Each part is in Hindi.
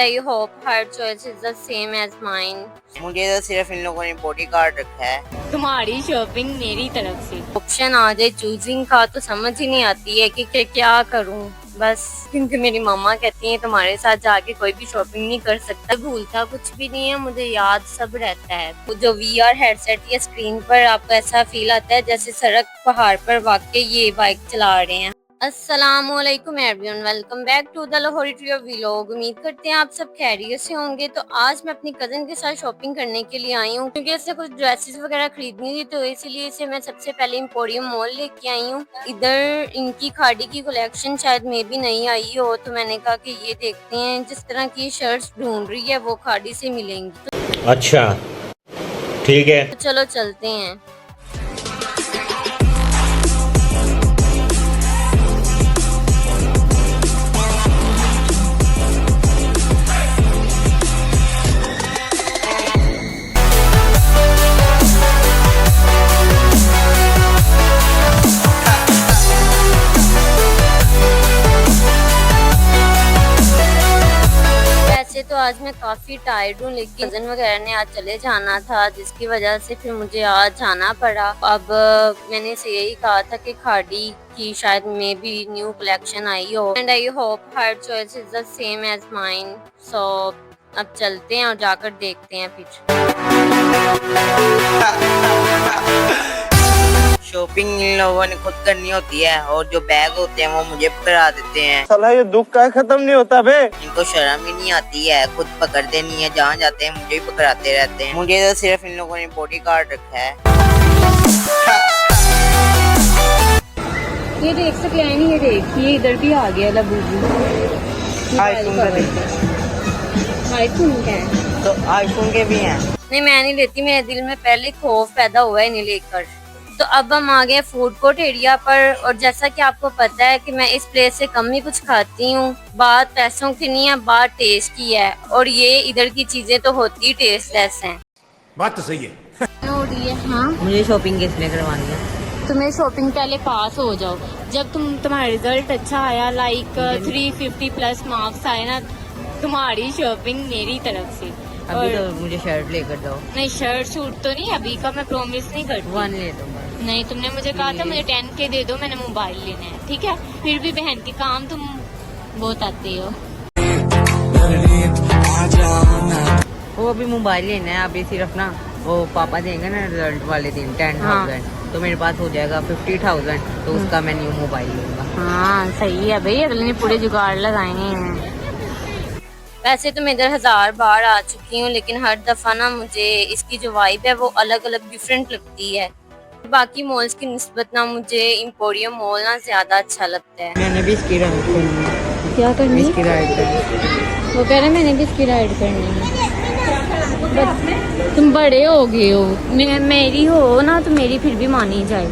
I hope her choice is the same as mine. मुझे तो सिर्फ इन लोगों ने बॉडी गार्ड रखा है। तुम्हारी शॉपिंग मेरी तरफ से। ऑप्शन आ जाए चूजिंग का तो समझ ही नहीं आती है कि क्या करूं। बस क्योंकि मेरी मम्मा कहती है तुम्हारे साथ जाके कोई भी शॉपिंग नहीं कर सकता। भूलता कुछ भी नहीं है, मुझे याद सब रहता है। जो VR हेडसेट या स्क्रीन पर आपको ऐसा फील आता है जैसे सड़क पहाड़ पर वाकई ये बाइक चला रहे हैं। अस्सलामुअलैकुम everyone, welcome back to the Lahori trio vlog. उम्मीद करते हैं आप सब खैरियत से होंगे। तो आज मैं अपनी कजन के साथ शॉपिंग करने के लिए आई हूँ क्योंकि इससे कुछ ड्रेसेस वगैरह खरीदनी थी, तो इसीलिए इसे मैं सबसे पहले एम्पोरियम मॉल लेके आई हूँ। इधर इनकी खाड़ी की कलेक्शन शायद में भी नहीं आई हो, तो मैंने कहा कि ये देखते हैं। जिस तरह की शर्ट्स ढूंढ रही है वो खाड़ी से मिलेंगी। अच्छा ठीक है, तो चलो चलते हैं। तो आज मैं काफ़ी टायर्ड हूँ, लेकिन कज़न वगैरह ने आज चले जाना था, जिसकी वजह से फिर मुझे आज जाना पड़ा। अब मैंने इसे यही कहा था कि खाड़ी की शायद में भी न्यू कलेक्शन आई हो, and I hope her choice is the same as mine. So अब चलते हैं और जाकर देखते हैं फिर। शॉपिंग इन लोगों ने खुद करनी होती है और जो बैग होते हैं वो मुझे पकड़ा देते हैं। साला ये दुख का खत्म नहीं होता बे। इनको शर्म ही नहीं आती है, खुद पकड़ते नहीं है, जहाँ जाते हैं मुझे ही पकड़ाते रहते हैं। मुझे तो सिर्फ इन लोगों ने बॉडी गार्ड रखा है। ये देख सकते हैं, ये देखिए इधर भी आ गया लबूबू। आईफोन का है तो आईफोन के भी हैं। नहीं, मैं नहीं लेती, मेरे दिल में पहले खौफ पैदा हुआ है इन्हें लेकर। तो अब हम आ गए फूड कोर्ट एरिया पर, और जैसा कि आपको पता है कि मैं इस प्लेस से कम ही कुछ खाती हूँ। बात पैसों की नहीं है, बात टेस्ट की है, और ये इधर की चीजें तो होती टेस्टलेस हैं। बात तो सही है। हो रही है। हाँ, मुझे शॉपिंग किसने करवानी है? तुम्हें शॉपिंग पहले पास हो जाओ। जब तुम्हारा रिजल्ट अच्छा आया, लाइक 350 प्लस मार्क्स आए ना, तुम्हारी शॉपिंग मेरी तरफ से। अभी तो मुझे शर्ट लेकर दो। नहीं, शर्ट सूट तो नहीं, अभी का मैं प्रॉमिस नहीं करती। वन ले दूंगा। नहीं, तुमने मुझे कहा था मुझे 10K दे दो, मैंने मोबाइल लेना है, ठीक है। फिर भी बहन के काम तुम बहुत आते हो। वो अभी मोबाइल लेना है, अभी सिर्फ ना वो पापा देंगे ना रिजल्ट वाले दिन 10,000, तो मेरे पास हो जाएगा 50,000, तो उसका मैं न्यू मोबाइल लूंगा। हाँ सही है भाई, अगले ने पूरे जुगाड़ लगाए हैं। वैसे तो मैं इधर 1000 बार आ चुकी हूँ, लेकिन हर दफा ना मुझे इसकी जो वाइब है वो अलग अलग डिफरेंट लगती है। बाकी मॉल्स की निस्बत ना मुझे एम्पोरियम मॉल ना ज्यादा अच्छा लगता है। मैंने भी इसकी राइड करनी है। क्या करनी है? इसकी राइड करनी। वो कह रहे मैंने भी इसकी राइड करनी है। तुम बड़े हो गए हो, मेरी हो ना तो मेरी फिर भी मानी जाए।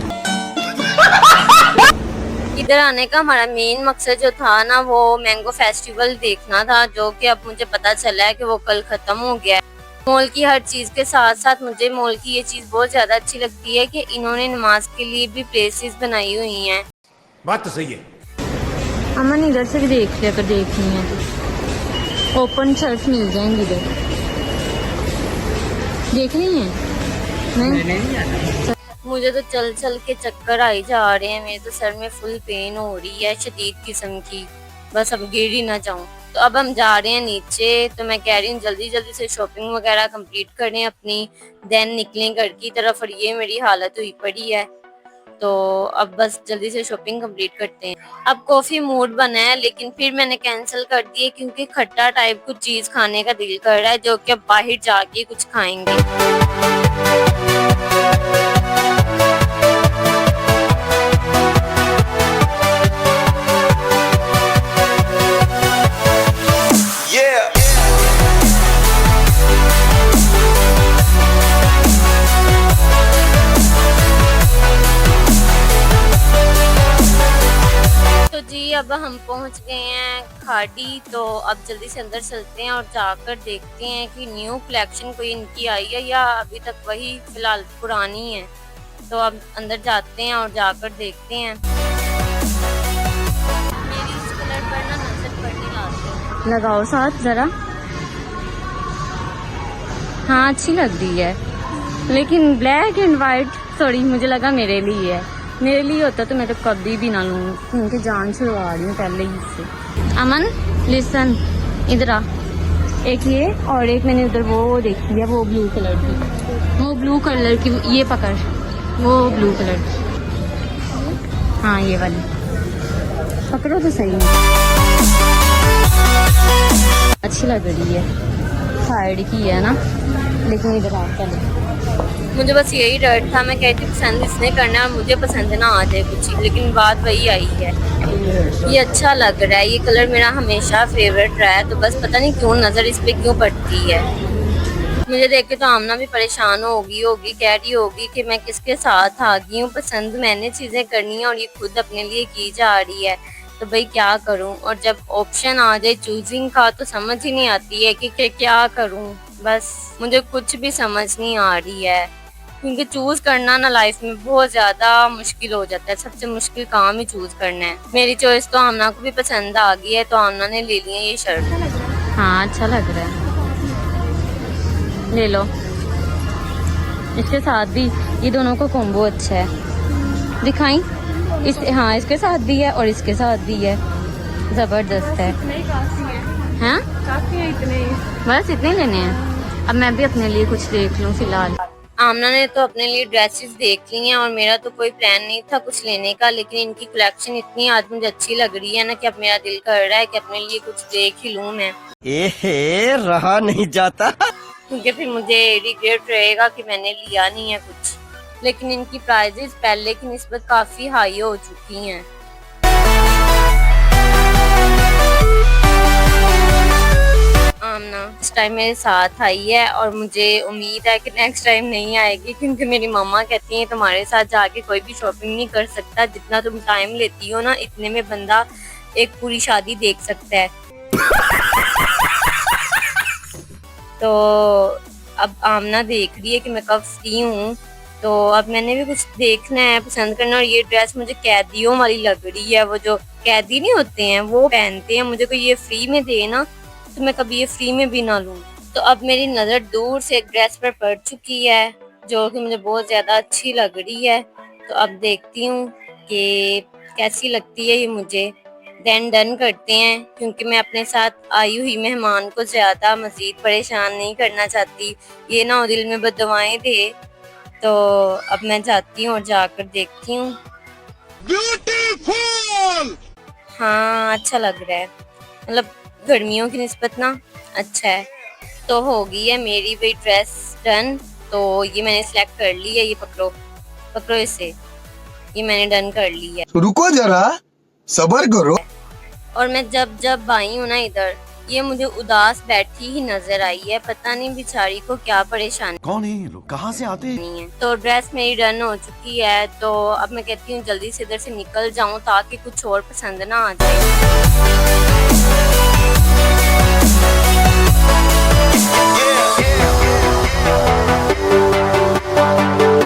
इधर आने का हमारा मेन मकसद जो था ना वो मैंगो फेस्टिवल देखना था, जो कि अब मुझे पता चला है कि वो कल खत्म हो गया है। मॉल की हर चीज के साथ साथ मुझे मॉल की ये चीज बहुत ज्यादा अच्छी लगती है कि इन्होंने नमाज के लिए भी प्लेसेस बनाई हुई हैं। बात तो सही है। अमन इधर से भी देख लिया, अगर देखनी है तो ओपन शर्ट मिल जाएंगी इधर। देखनी है? नहीं, मुझे तो चल चल के चक्कर आई जा रहे हैं, मेरे तो सर में फुल पेन हो रही है शदीद किस्म की। बस अब गिर ही ना जाऊं। तो अब हम जा रहे हैं नीचे, तो मैं कह रही हूँ जल्दी जल्दी से शॉपिंग वगैरह कंप्लीट करें अपनी, देन निकलें घर की तरफ। और ये मेरी हालत हुई पड़ी है, तो अब बस जल्दी से शॉपिंग कंप्लीट करते हैं। अब कॉफी मूड बना है, लेकिन फिर मैंने कैंसिल कर दिए क्योंकि खट्टा टाइप कुछ चीज खाने का दिल कर रहा है, जो कि अब बाहर जाके कुछ खाएंगे। अब हम पहुंच गए हैं खाड़ी, तो अब जल्दी से अंदर चलते हैं और जाकर देखते हैं कि न्यू कलेक्शन कोई इनकी आई है या अभी तक वही फिलहाल पुरानी है। तो अब अंदर जाते हैं और जाकर देखते हैं। मेरी इस कलर पर ना नजर पड़ने लाते लगाओ साथ जरा। हाँ अच्छी लग रही है, लेकिन ब्लैक एंड वाइट सॉरी मुझे लगा मेरे लिए है। मेरे लिए होता तो मैं तो कभी भी ना लूँ, उनकी जान छुड़वा रही हूँ पहले ही से। अमन लिसन, इधर आ। एक ये और एक मैंने उधर वो देखी है, वो ब्लू कलर की, वो ब्लू कलर की, ये पकड़, वो ब्लू कलर की, हाँ ये वाली पकड़ो तो सही। अच्छी लग रही है, साइड की है ना, लेकिन इधर आ चलो। मुझे बस यही डर था, मैं कहती पसंद इसने करना है, मुझे पसंद ना आ जाए कुछ, लेकिन बात वही आई है। ये अच्छा लग रहा है, ये कलर मेरा हमेशा फेवरेट रहा है, तो बस पता नहीं क्यों नज़र इस पे क्यों पड़ती है। मुझे देख के तो आमना भी परेशान होगी, कह रही होगी कि मैं किसके साथ आ गई हूँ, पसंद मैंने चीज़ें करनी है और ये खुद अपने लिए की जा रही है, तो भाई क्या करूँ। और जब ऑप्शन आ जाए चूजिंग का तो समझ ही नहीं आती है कि क्या करूँ, बस मुझे कुछ भी समझ नहीं आ रही है, क्योंकि चूज करना ना लाइफ में बहुत ज्यादा मुश्किल हो जाता है, सबसे मुश्किल काम ही चूज करना है। मेरी चॉइस तो आमना को भी पसंद आ गई है, तो आमना ने ले लिया ये शर्ट। हाँ अच्छा लग रहा है, ले लो। इसके साथ भी ये दोनों का कॉम्बो अच्छा है, दिखाई इस, हाँ इसके साथ भी है और इसके साथ भी है, जबरदस्त है। हाँ बस इतने लेने हैं, अब मैं भी अपने लिए कुछ देख लूँ फिलहाल। आमना ने तो अपने लिए ड्रेसेस देख ली हैं और मेरा तो कोई प्लान नहीं था कुछ लेने का, लेकिन इनकी कलेक्शन इतनी आज मुझे अच्छी लग रही है ना कि अब मेरा दिल कर रहा है कि अपने लिए कुछ देख ही लूँ मैं। रहा नहीं जाता, क्योंकि फिर मुझे रिग्रेट रहेगा कि मैंने लिया नहीं है कुछ। लेकिन इनकी प्राइजेस पहले की निस्बत काफी हाई हो चुकी हैं। आमना इस टाइम मेरे साथ आई है और मुझे उम्मीद है कि नेक्स्ट टाइम नहीं आएगी, क्योंकि मेरी मम्मा कहती हैं तुम्हारे साथ जाके कोई भी शॉपिंग नहीं कर सकता, जितना तुम टाइम लेती हो ना इतने में बंदा एक पूरी शादी देख सकता है। तो अब आमना देख रही है कि मैं कब फ्री हूँ, तो अब मैंने भी कुछ देखना है, पसंद करना। और ये ड्रेस मुझे कैदियों वाली लग रही है, वो जो कैदी नहीं होते हैं वो पहनते हैं, मुझे कोई ये फ्री में दे ना तो मैं कभी ये फ्री में भी ना लूँ। तो अब मेरी नज़र दूर से एक ड्रेस पर पड़ चुकी है जो कि मुझे बहुत ज़्यादा अच्छी लग रही है, तो अब देखती हूँ कि कैसी लगती है ये मुझे, देन डन करते हैं, क्योंकि मैं अपने साथ आई हुई मेहमान को ज़्यादा मज़ीद परेशान नहीं करना चाहती, ये ना दिल में बददुआएं दे। तो अब मैं जाती हूँ और जाकर देखती हूँ। ब्यूटीफुल, हाँ अच्छा लग रहा है, मतलब गर्मियों की निस्बत ना अच्छा है। तो हो गई है मेरी भी ड्रेस डन, तो ये मैंने सिलेक्ट कर ली है, ये पकड़ो इसे, ये मैंने डन कर ली है। रुको जरा सब्र करो। और मैं जब आई हूँ ना इधर, ये मुझे उदास बैठी ही नजर आई है, पता नहीं बेचारी को क्या परेशानी, कौन है ये लोग, कहाँ से आते हैं? नहीं है। तो ड्रेस मेरी डन हो चुकी है, तो अब मैं कहती हूँ जल्दी से इधर से निकल जाऊँ ताकि कुछ और पसंद ना आ जाए।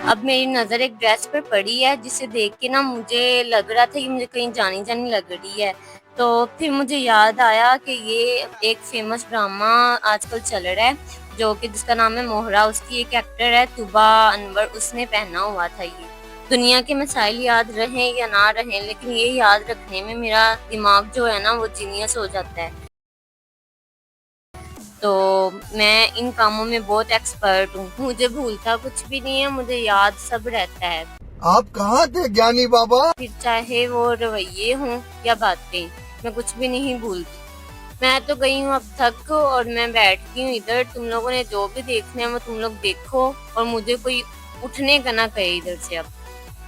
अब मेरी नजर एक ड्रेस पर पड़ी है जिसे देख के ना मुझे लग रहा था कि मुझे कहीं जानी लग रही है, तो फिर मुझे याद आया कि ये एक फेमस ड्रामा आजकल चल रहा है जो कि जिसका नाम है मोहरा, उसकी एक एक्टर है तुबा अनवर, उसने पहना हुआ था ये। दुनिया के मसाइल याद रहें या ना रहें, लेकिन ये याद रखने में मेरा दिमाग जो है ना वो जीनियस हो जाता है, तो मैं इन कामों में बहुत एक्सपर्ट हूँ। मुझे भूलता कुछ भी नहीं है, मुझे याद सब रहता है। आप कहाँ थे ज्ञानी बाबा? फिर चाहे वो रवैये हों या बातें, मैं कुछ भी नहीं भूलती। मैं तो गई हूँ अब थक और मैं बैठ गई हूँ इधर। तुम लोगों ने जो भी देखना है वो तुम लोग देखो और मुझे कोई उठने का ना कहे इधर से। अब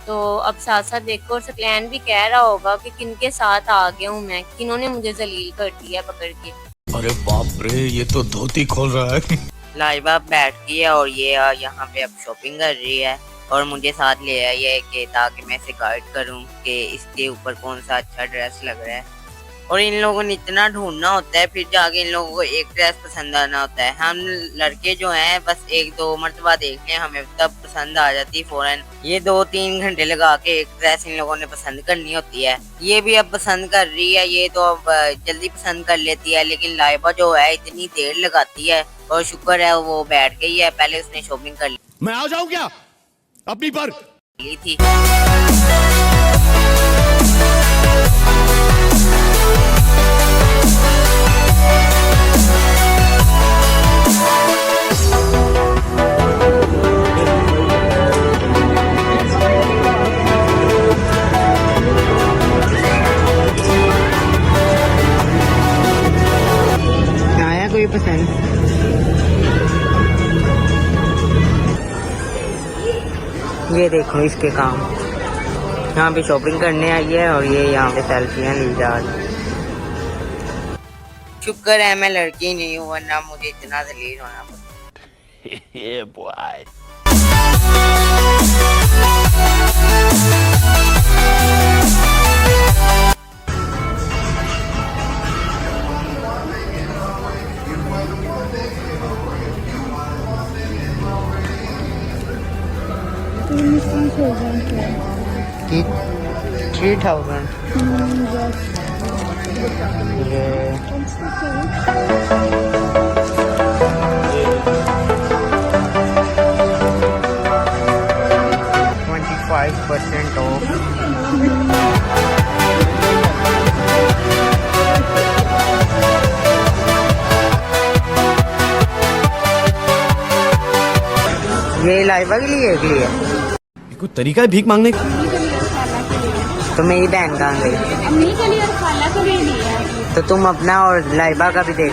तो अब साथ साथ देखो, और सकलैन भी कह रहा होगा कि किनके साथ आ गया हूँ मैं, किन्होंने मुझे जलील कर दिया पकड़ के। अरे बाप रे, ये तो धोती खोल रहा है। लाइबा बैठ गई है और ये यहाँ पे अब शॉपिंग कर रही है और मुझे साथ ले आई है कि ताकि मैं इसे गाइड करूँ कि इसके ऊपर कौन सा अच्छा ड्रेस लग रहा है। और इन लोगों ने इतना ढूंढना होता है, फिर जाके इन लोगों को एक ड्रेस पसंद आना होता है। हम लड़के जो हैं बस 1-2 मर्तबा देख लें हमें तब पसंद आ जाती है फौरन। ये 2-3 घंटे लगा के एक ड्रेस इन लोगों ने पसंद करनी होती है। ये भी अब पसंद कर रही है, ये तो अब जल्दी पसंद कर लेती है, लेकिन लाइबा जो है इतनी देर लगाती है। और शुक्र है वो बैठ गई है, पहले उसने शॉपिंग कर मैं आ जाऊं क्या अपनी पर ली थी। आया कोई पसंद? ये देखो इसके काम, यहाँ पे शॉपिंग करने आई है और ये यहाँ पे सेल्फियाँ ली जा रही। शुक्र है मैं लड़की नहीं हूँ, वरना मुझे इतना जलील होना पड़ता। कि 3000 25% ऑफ। ये लाइबा के लिए कोई तरीका है भीख मांगने का? तो मेरी बहन कहाँ गई? अम्मी के लिए और खाला के लिए लिया है। तो तुम अपना और लाइबा का भी देख।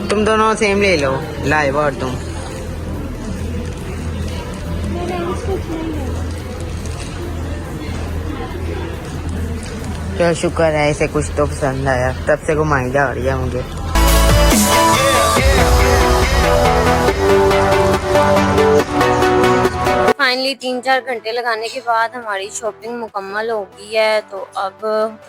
तुम दोनों सेम ले लो, लाइबा और तुम। चलो शुक्र है इसे कुछ तो पसंद आया, तब से घुमाई जा रही है मुझे। फाइनली 3-4 घंटे लगाने के बाद हमारी शॉपिंग मुकम्मल हो गई है, तो अब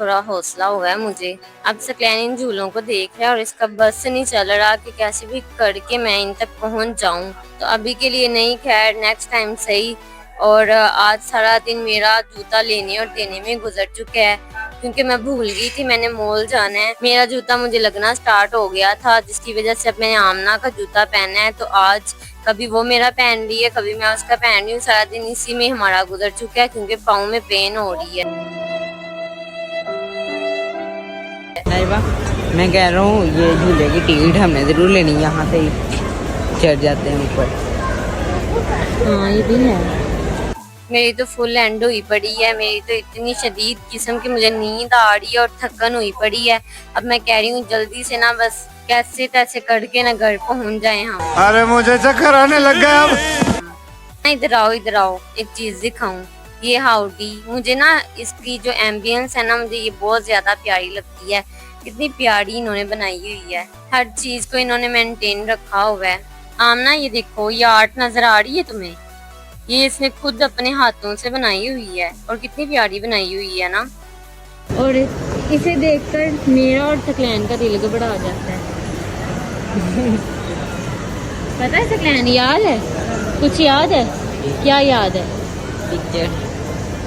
थोड़ा हौसला हो गया है मुझे। अब सकलैन इन झूलों को देख रहा है और इसका बस से नहीं चल रहा कि कैसे भी करके मैं इन तक पहुंच जाऊं। तो अभी के लिए नहीं, खैर नेक्स्ट टाइम सही। और आज सारा दिन मेरा जूता लेने और देने में गुजर चुका है, क्योंकि मैं भूल गई थी मैंने मॉल जाना है। मेरा जूता मुझे लगना स्टार्ट हो गया था, जिसकी वजह से अब मैंने आमना का जूता पहना है। तो आज कभी वो मेरा पहन रही है, कभी मैं उसका पहन रही हूँ। सारा दिन इसी में हमारा गुजर चुका है, क्योंकि पाँव में पेन हो रही है। लाइबा मैं कह रहा हूँ ये झूले की टिकट हमने जरूर लेनी, यहाँ से ही चढ़ जाते हैं ऊपर। हाँ ये भी है। मेरी तो फुल एंड हुई पड़ी है, मेरी तो इतनी शदीद किस्म की मुझे नींद आ रही है और थकन हुई पड़ी है। अब मैं कह रही हूँ जल्दी से ना बस कैसे तैसे करके ना घर पहुँच जाए हम। अरे मुझे चक्कर आने लग गया अब। इधर आओ, एक चीज दिखाऊं। ये हाउडी, मुझे ना इसकी जो एम्बियंस है ना, मुझे ये बहुत ज्यादा प्यारी लगती है। कितनी प्यारी इन्होंने बनाई हुई है, हर चीज को इन्होंने मेंटेन रखा हुआ है। आमना ये देखो, ये आर्ट नजर आ रही है तुम्हें? ये इसने खुद अपने हाथों से बनाई हुई है और कितनी प्यारी बनाई हुई है ना। और इसे देखकर मेरा और सकलैन का दिल घबरा जाता है। पता है सकलैन, याद है कुछ? याद है क्या? याद है पिक्चर?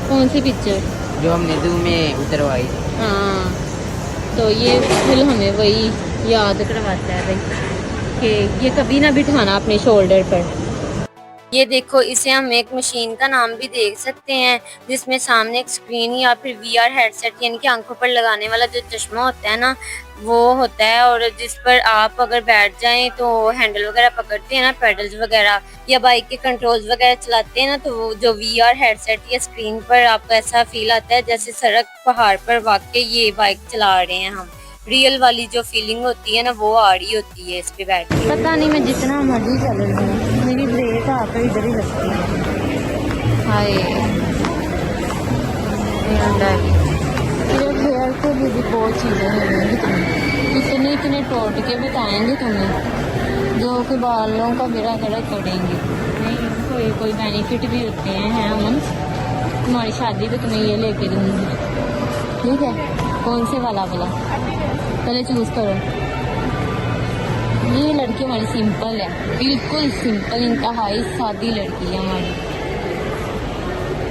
कौन सी पिक्चर? जो हमने जू में उतरवाई। हाँ, तो ये फुल हमें वही याद करवाता है भाई कि ये कभी ना बिठाना अपने शोल्डर पर। ये देखो, इसे हम एक मशीन का नाम भी देख सकते हैं, जिसमें सामने एक स्क्रीन या फिर VR हेडसेट यानी कि आंखों पर लगाने वाला जो चश्मा होता है ना, वो होता है। और जिस पर आप अगर बैठ जाएं तो हैंडल वगैरह पकड़ते हैं ना, पेडल्स वगैरह या बाइक के कंट्रोल्स वगैरह चलाते हैं ना, तो वो जो VR हेडसेट या स्क्रीन पर आपको ऐसा फील आता है जैसे सड़क पहाड़ पर वाकई ये बाइक चला रहे हैं हम। रियल वाली जो फीलिंग होती है ना, वो आ रही होती है इस पे बैठ के। पता नहीं मैं जितना मर्जी चल रही हूँ, मेरी ब्रेक आकर इधर ही लगती है। हाय हेयर को भी बहुत चीज़ें मिलेंगी तुम्हें, इतने टोट के बताएंगे तुम्हें जो कि बालों का बेड़ा गर्क करेंगे। नहीं, कोई बेनिफिट भी होते हैं अमन। तुम्हारी शादी पे तुम्हें ये लेके दूंगी, ठीक है? कौन से वाला वाला पहले चूज करो। ये लड़की हमारी सिंपल है, बिल्कुल सिंपल, इंतहाई सादी लड़की है हमारी,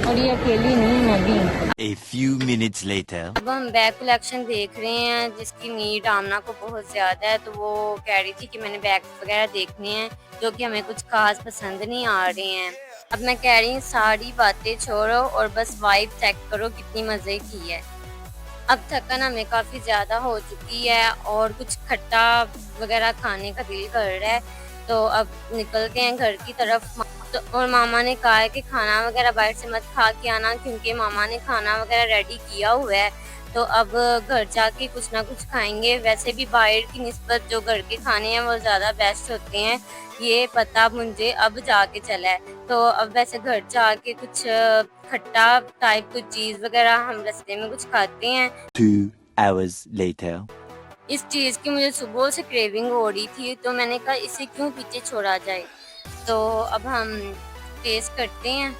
और ये अकेली नहीं है, मैं भी हूँ। A few minutes later. अब हम बैग कलेक्शन देख रहे हैं जिसकी नीड आमना को बहुत ज़्यादा है, तो वो कह रही थी कि मैंने बैग वगैरह देखने हैं जो कि हमें कुछ खास पसंद नहीं आ रहे हैं। अब मैं कह रही हूँ सारी बातें छोड़ो और बस वाइब चेक करो कितनी मज़े की है। अब थकन हमें काफ़ी ज़्यादा हो चुकी है और कुछ खट्टा वगैरह खाने का दिल कर रहा है, तो अब निकलते हैं घर की तरफ। तो और मामा ने कहा है कि खाना वगैरह बाहर से मत खा के आना, क्योंकि मामा ने खाना वगैरह रेडी किया हुआ है, तो अब घर जाके कुछ ना कुछ खाएंगे। वैसे भी बाहर की निस्बत जो घर के खाने हैं वो ज़्यादा बेस्ट होते हैं, ये पता मुझे अब जाके चला है। तो अब वैसे घर जाके कुछ खट्टा टाइप कुछ चीज़ वगैरह हम रास्ते में कुछ खाते हैं। 2 hours later. इस चीज़ की मुझे सुबह से क्रेविंग हो रही थी, तो मैंने कहा इसे क्यों पीछे छोड़ा जाए। तो अब हम टेस्ट करते हैं।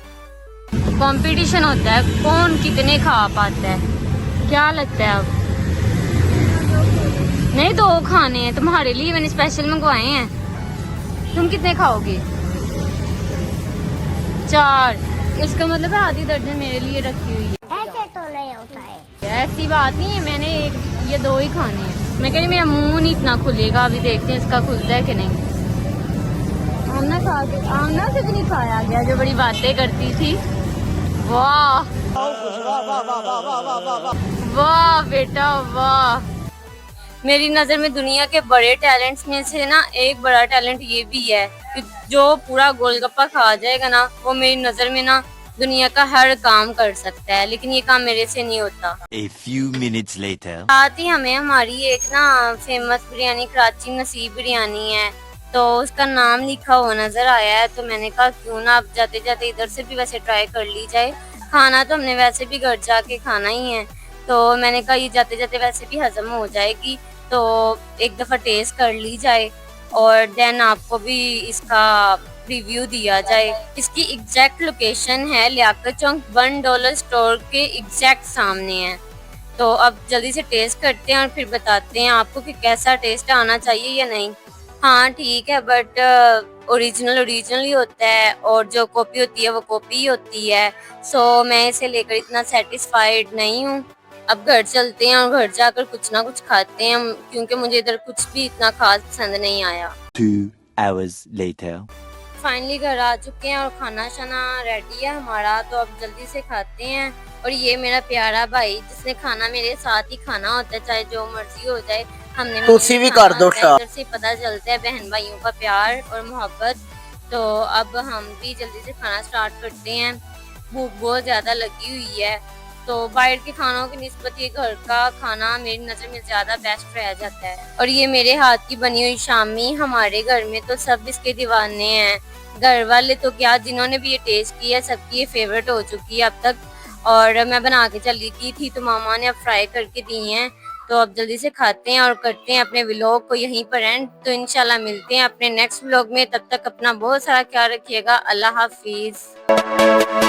कंपटीशन होता है कौन कितने खा पाता है, क्या लगता है? अब नहीं, 2 खाने हैं तुम्हारे लिए, मैंने स्पेशल मंगवाए हैं। तुम कितने खाओगे? 4। इसका मतलब है आधी दर्जन मेरे लिए रखी हुई है। ऐसे तो नहीं होता है। ऐसी बात नहीं है, मैंने ये 2 ही खाने हैं। मैं कह रही मेरा मुंह नहीं इतना खुलेगा, अभी देखते हैं इसका खुलता है कि नहीं। आमना खा के, आमना से भी नहीं खाया गया जो बड़ी बातें करती थी। वाह वाह बेटा वाह। मेरी नज़र में दुनिया के बड़े टैलेंट्स में से ना एक बड़ा टैलेंट ये भी है कि जो पूरा गोलगप्पा खा जाएगा ना, वो मेरी नज़र में ना दुनिया का हर काम कर सकता है, लेकिन ये काम मेरे से नहीं होता। A few minutes later. साथ ही हमें हमारी एक ना फेमस बिरयानी कराची नसीब बिरयानी है, तो उसका नाम लिखा हुआ नज़र आया है, तो मैंने कहा क्यों ना अब जाते जाते इधर से भी वैसे ट्राई कर ली जाए। खाना तो हमने वैसे भी घर जाके खाना ही है, तो मैंने कहा ये जाते जाते वैसे भी हजम हो जाएगी, तो एक दफ़ा टेस्ट कर ली जाए और देन आपको भी इसका रिव्यू दिया जाए। इसकी एग्जैक्ट लोकेशन है लियाकत चौक $1 स्टोर के एग्जैक्ट सामने है। तो अब जल्दी से टेस्ट करते हैं और फिर बताते हैं आपको कि कैसा टेस्ट आना चाहिए या नहीं। हाँ ठीक है, बट ओरिजिनल ही होता है और जो कॉपी होती है वो कॉपी ही होती है। सो मैं इसे लेकर इतना सेटिस्फाइड नहीं हूँ। अब घर चलते हैं और घर जाकर कुछ ना कुछ खाते हैं, क्योंकि मुझे इधर कुछ भी इतना खास पसंद नहीं आया। 2 hours later. फाइनली घर आ चुके हैं और खाना शाना रेडी है हमारा, तो अब जल्दी से खाते हैं। और ये मेरा प्यारा भाई जिसने खाना मेरे साथ ही खाना होता है, चाहे जो मर्जी हो जाए, हमने तुसी भी कर दो इधर से पता चलता है बहन भाइयों का प्यार और मोहब्बत। तो अब हम भी जल्दी से खाना स्टार्ट करते हैं, भूख बहुत ज़्यादा लगी हुई है। तो बाहर के खानों की निस्बत ये घर का खाना मेरी नज़र में ज़्यादा बेस्ट रह जाता है। और ये मेरे हाथ की बनी हुई शामी, हमारे घर में तो सब इसके दीवाने हैं। घर वाले तो क्या, जिन्होंने भी ये टेस्ट किया सबकी ये फेवरेट हो चुकी है अब तक। और मैं बना के चली गई थी तो मामा ने अब फ्राई करके दी हैं, तो अब जल्दी से खाते हैं और करते हैं अपने व्लॉग को यहीं पर एंड। तो इंशाल्लाह मिलते हैं अपने नेक्स्ट व्लॉग में, तब तक अपना बहुत सारा ख्याल रखिएगा। अल्लाह हाफिज़।